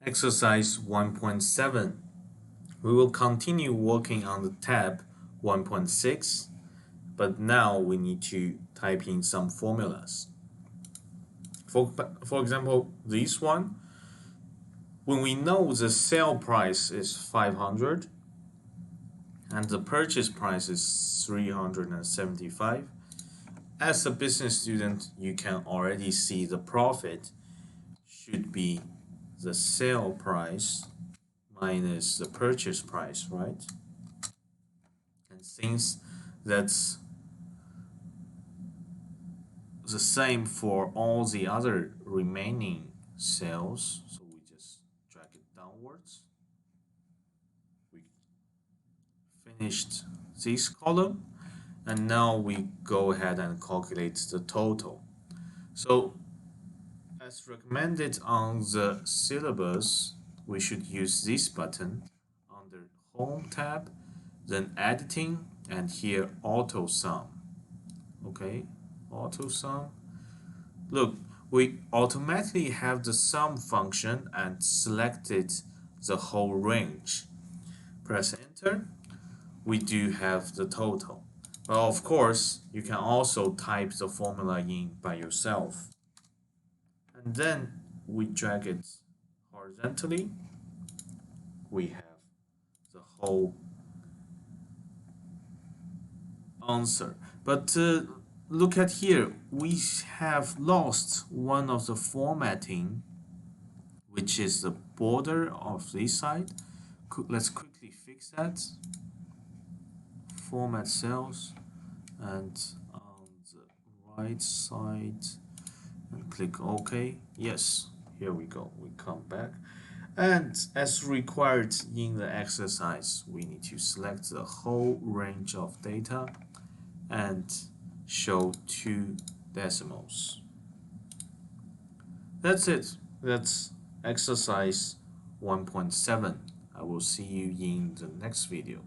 Exercise 1.7. We will continue working on the tab 1.6, but now we need to type in some formulas. For example, this one, when we know the sale price is 500 and the purchase price is 375, as a business student, you can already see the profit should be the sale price minus the purchase price, right? And since that's the same for all the other remaining sales, so we just drag it downwards. We finished this column, and now we go ahead and calculate the total. So as recommended on the syllabus, we should use this button under Home tab, then Editing, and here Auto Sum. Okay, Auto Sum. Look, we automatically have the sum function and selected the whole range. Press Enter. We do have the total. But of course, you can also type the formula in by yourself. And then we drag it horizontally. We have the whole answer. But look at here, we have lost one of the formatting, which is the border of this side. Let's quickly fix that. Format cells, and on the right side, and click OK. Yes, here we go. We come back. And as required in the exercise, we need to select the whole range of data and show 2 decimals. That's it. That's exercise 1.7. I will see you in the next video.